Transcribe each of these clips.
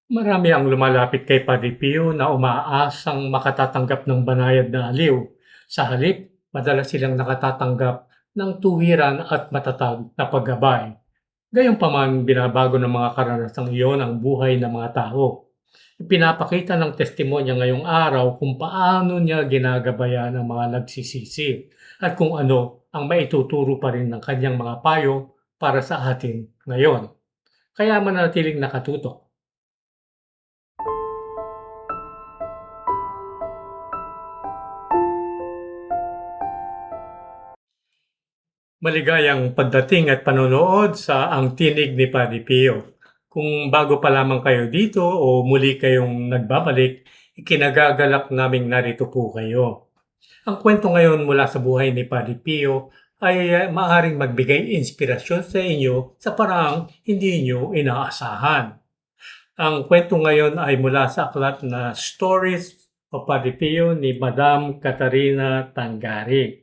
Marami ang lumalapit kay Padre Pio na umaasang makatatanggap ng banayad na aliw. Sa halip, madalas silang nakatatanggap ng tuwiran at matatag na paggabay. Gayunpaman, binabago ng mga karanasang iyon ang buhay ng mga tao. Ipinapakita ng testimonya ngayong araw kung paano niya ginagabayan ang mga nagsisisi at kung ano ang maituturo pa rin ng kanyang mga payo para sa atin ngayon. Kaya manatiling nakatutok. Maligayang pagdating at panonood sa Ang Tinig ni Padre Pio. Kung bago pa lamang kayo dito o muli kayong nagbabalik, ikinagagalak naming narito po kayo. Ang kwento ngayon mula sa buhay ni Padre Pio ay maaring magbigay inspirasyon sa inyo sa paraang hindi nyo inaasahan. Ang kwento ngayon ay mula sa aklat na Stories of Padre Pio ni Madam Catarina Tangari.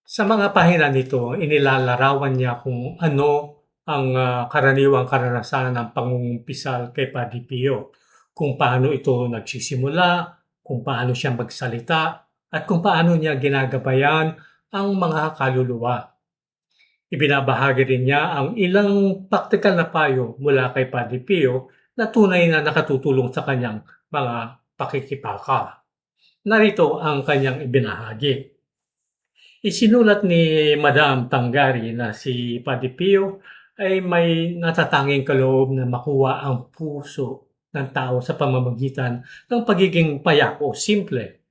Sa mga pahina nito, inilalarawan niya kung ano ang karaniwang karanasan ng pangungumpisal kay Padre Pio, kung paano ito nagsisimula, kung paano siya magsalita, at kung paano niya ginagabayan ang mga kaluluwa. Ibinabahagi rin niya ang ilang praktikal na payo mula kay Padre Pio na tunay na nakatutulong sa kanyang mga pakikipaka. Narito ang kanyang ibinahagi. Isinulat ni Madam Tangari na si Padre Pio ay may natatanging kaloob na makuha ang puso ng tao sa pamamagitan ng pagiging payak o simple.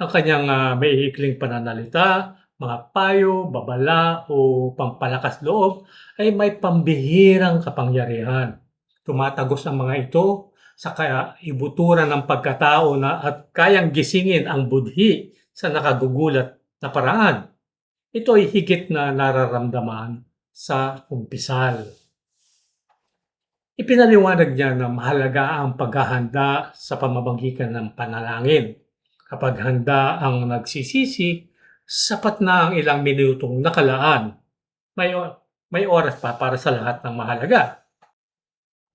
Ang kanyang maiikling pananalita, mga payo, babala o pampalakas loob ay may pambihirang kapangyarihan. Tumatagos ang mga ito sa kaibuturan ng pagkatao na at kayang gisingin ang budhi sa nakagugulat na paraan. Ito ay higit na nararamdaman sa kumpisal. Ipinaliwanag niya na mahalaga ang paghahanda sa pamamagitan ng panalangin. Kapag handa ang nagsisisi, sapat na ang ilang minutong nakalaan. May oras pa para sa lahat ng mahalaga.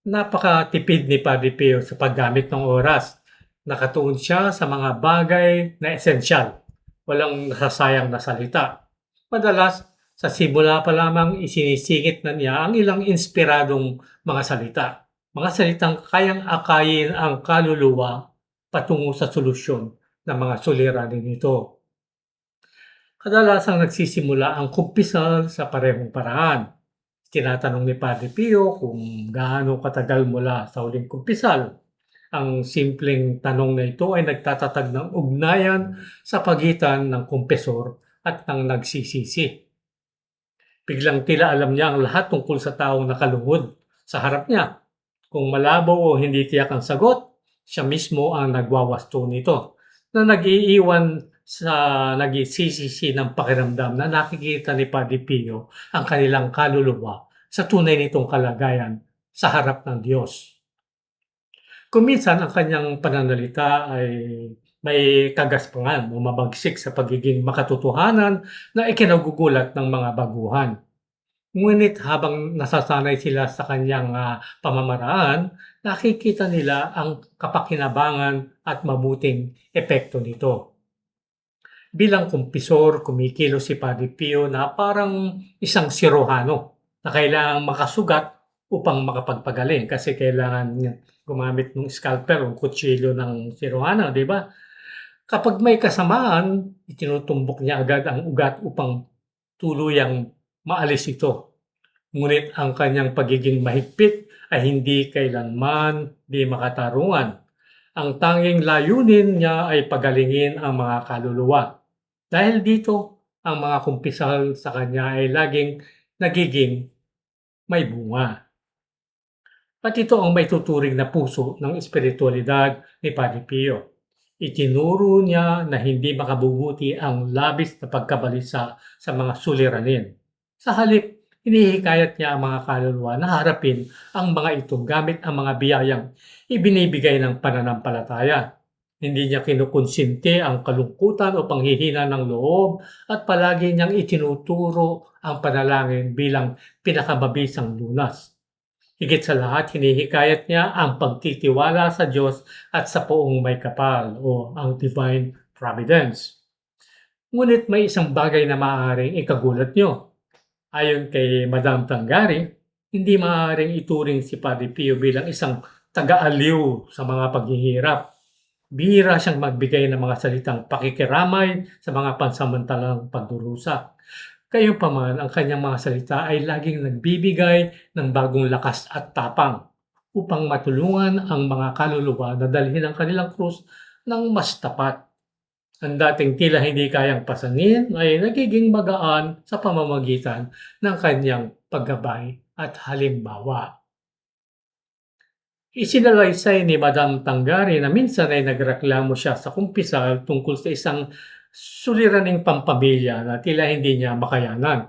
Napakatipid ni Padre Pio sa paggamit ng oras. Nakatuon siya sa mga bagay na esensyal. Walang nasasayang na salita. Madalas, sa simula pa lamang isinisingit na niya ang ilang inspiradong mga salita. Mga salitang kayang akayin ang kaluluwa patungo sa solusyon ng mga suliranin nito. Kadalasang nagsisimula ang kumpisal sa parehong paraan. Tinatanong ni Padre Pio kung gaano katagal mula sa huling kumpisal. Ang simpleng tanong na ito ay nagtatatag ng ugnayan sa pagitan ng kumpesor at ng nagsisisi. Biglang tila alam niya ang lahat tungkol sa taong nakalungod sa harap niya. Kung malabo o hindi tiyak ang sagot, siya mismo ang nagwawasto nito na nag-iiwan sa nagsisisi ng pakiramdam na nakikita ni Padre Pio ang kanilang kaluluwa sa tunay nitong kalagayan sa harap ng Diyos. Kung minsan ang kanyang pananalita ay may kagaspangan o mabagsik sa pagiging makatotohanan na ikinagugulat ng mga baguhan. Ngunit habang nasasanay sila sa kanyang pamamaraan, nakikita nila ang kapakinabangan at mabuting epekto nito. Bilang kumpisor, kumikilos si Padre Pio na parang isang siruhano na kailangang makasugat upang makapagpagaling kasi kailangan niya gumamit ng scalpel o kutsilyo ng siruhano, di ba? Kapag may kasamaan, itinutumbok niya agad ang ugat upang tuluyang maalis ito. Ngunit ang kanyang pagiging mahigpit ay hindi kailanman di makatarungan. Ang tanging layunin niya ay pagalingin ang mga kaluluwa. Dahil dito, ang mga kumpisal sa kanya ay laging nagiging may bunga. At ito ang may tuturing na puso ng espiritualidad ni Padre Pio. Itinuro niya na hindi makabubuti ang labis na pagkabalisa sa mga suliranin. Sa halip, hinihikayat niya ang mga kaluluwa na harapin ang mga ito gamit ang mga biyayang ibinibigay ng pananampalataya. Hindi niya kinukonsinti ang kalungkutan o panghihina ng loob at palagi niyang itinuturo ang panalangin bilang pinakamabisang lunas. Higit sa lahat, hinihikayat niya ang pagtitiwala sa Diyos at sa poong may kapal o ang divine providence. Ngunit may isang bagay na maaaring ikagulat nyo. Ayon kay Madam Tangari, hindi maaaring ituring si Padre Pio bilang isang taga-aliw sa mga paghihirap. Bihira siyang magbigay ng mga salitang pakikiramay sa mga pansamantalang pagdurusa. Gayunpaman, ang kanyang mga salita ay laging nagbibigay ng bagong lakas at tapang upang matulungan ang mga kaluluwa na dalhin ang kanilang krus ng mas tapat. Ang dating tila hindi kayang pasanin ay nagiging magaan sa pamamagitan ng kanyang paggabay at halimbawa. Isinalaysay ni Madam Tangari na minsan ay nagreklamo siya sa kumpisal tungkol sa isang suliraning pampamilya na tila hindi niya makayanan.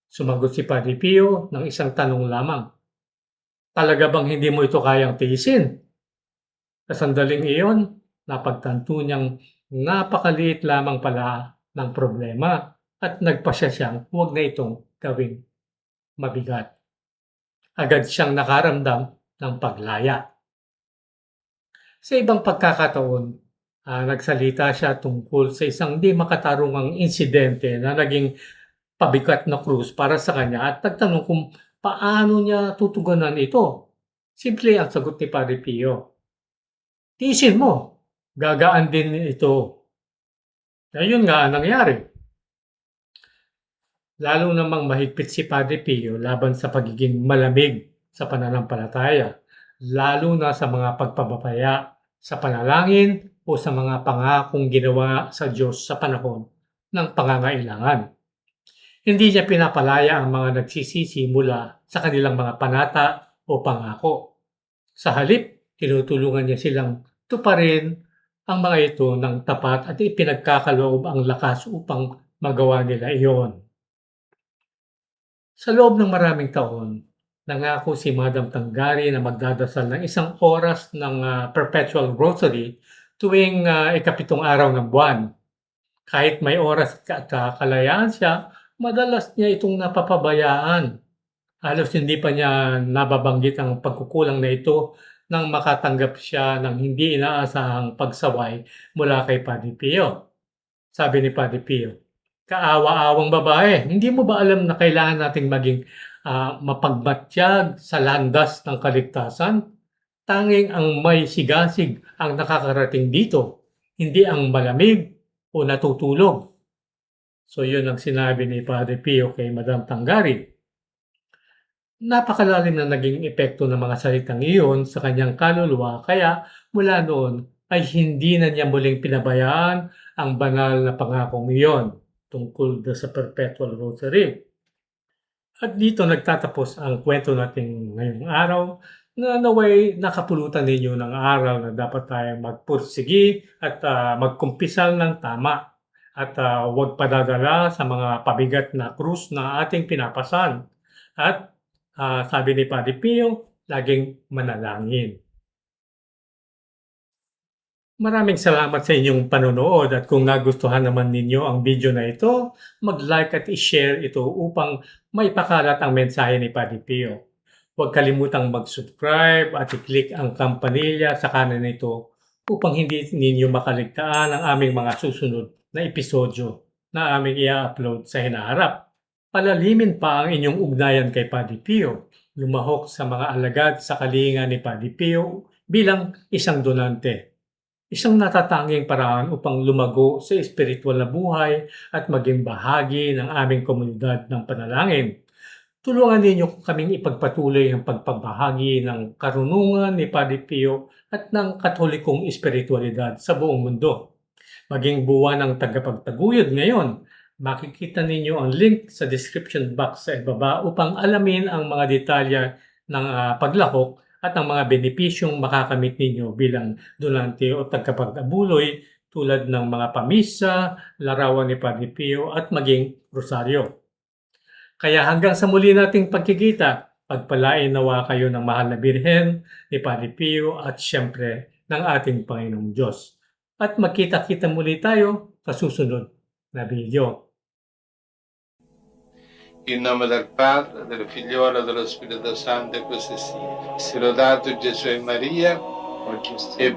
Sumagot si Padre Pio ng isang tanong lamang. Talaga bang hindi mo ito kayang tiisin? Sa sandaling iyon, napagtanto niyang napakaliit lamang pala ng problema at nagpasya siyang huwag na itong gawing mabigat. Agad siyang nakaramdam ng paglaya. Sa ibang pagkakataon, nagsalita siya tungkol sa isang di makatarungang insidente na naging pabigat na krus para sa kanya at nagtanong kung paano niya tutugunan ito. Simple ang sagot ni Padre Pio. Tiisin mo, gagaan din ito. Ayun nga ang nangyari. Lalo namang mahigpit si Padre Pio laban sa pagiging malamig sa pananampalataya, lalo na sa mga pagpapabaya sa panalangin o sa mga pangakong ginawa sa Diyos sa panahon ng pangangailangan. Hindi niya pinapalaya ang mga nagsisisi mula sa kanilang mga panata o pangako. Sa halip, tinutulungan niya silang tuparin ang mga ito ng tapat at ipinagkakaloob ang lakas upang magawa nila iyon. Sa loob ng maraming taon, nangako si Madam Tangari na magdadasal ng isang oras ng perpetual rosary tuwing ikapitong araw ng buwan. Kahit may oras at kalayaan siya, madalas niya itong napapabayaan. Halos hindi pa niya nababanggit ang pagkukulang na ito nang makatanggap siya ng hindi inaasahang pagsaway mula kay Padre Pio. Sabi ni Padre Pio, "Kaawa-awang babae, hindi mo ba alam na kailangan nating maging mapagmatyag sa landas ng kaligtasan? Tanging ang may sigasig ang nakakarating dito, hindi ang malamig o natutulog." So yun ang sinabi ni Padre Pio kay Madam Tangari. Napakalalim na naging epekto ng mga salitang iyon sa kanyang kaluluwa kaya mula noon ay hindi na niya muling pinabayaan ang banal na pangakong iyon tungkol sa Perpetual Rosary. At dito nagtatapos ang kwento natin ngayong araw na naway nakapulutan ninyo ng aral na dapat tayong magpursigi at magkumpisal ng tama at huwag padadala sa mga pabigat na krus na ating pinapasan. At sabi ni Padre Pio, laging manalangin. Maraming salamat sa inyong panonood at kung nagustuhan naman ninyo ang video na ito, mag-like at i-share ito upang maipakalat ang mensahe ni Padre Pio. Huwag kalimutang mag-subscribe at i-click ang kampanilya sa kanan nito upang hindi ninyo makaligtaan ang aming mga susunod na episodyo na aming i-upload sa hinaharap. Palalimin pa ang inyong ugnayan kay Padre Pio. Lumahok sa mga alagad sa kalinga ni Padre Pio bilang isang donante. Isang natatanging paraan upang lumago sa espiritual na buhay at maging bahagi ng aming komunidad ng panalangin. Tulungan ninyo kaming ipagpatuloy ang pagpabahagi ng karunungan ni Padre Pio at ng katolikong espiritualidad sa buong mundo. Maging buwan ng tagapagtaguyod ngayon. Makikita ninyo ang link sa description box sa ibaba upang alamin ang mga detalye ng paglahok at ang mga benepisyong makakamit ninyo bilang donante o tagapag-abuloy tulad ng mga pamisa, larawan ni Padre Pio at maging rosaryo. Kaya hanggang sa muli nating pagkikita, pagpalain nawa kayo ng mahal na Birhen ni Padre Pio at siyempre ng ating Panginoong Diyos. At magkita-kita muli tayo sa susunod na video. In nome del Padre, del Figliolo e dello Spirito Santo, e così sia. Sia lodato Gesù e Maria, e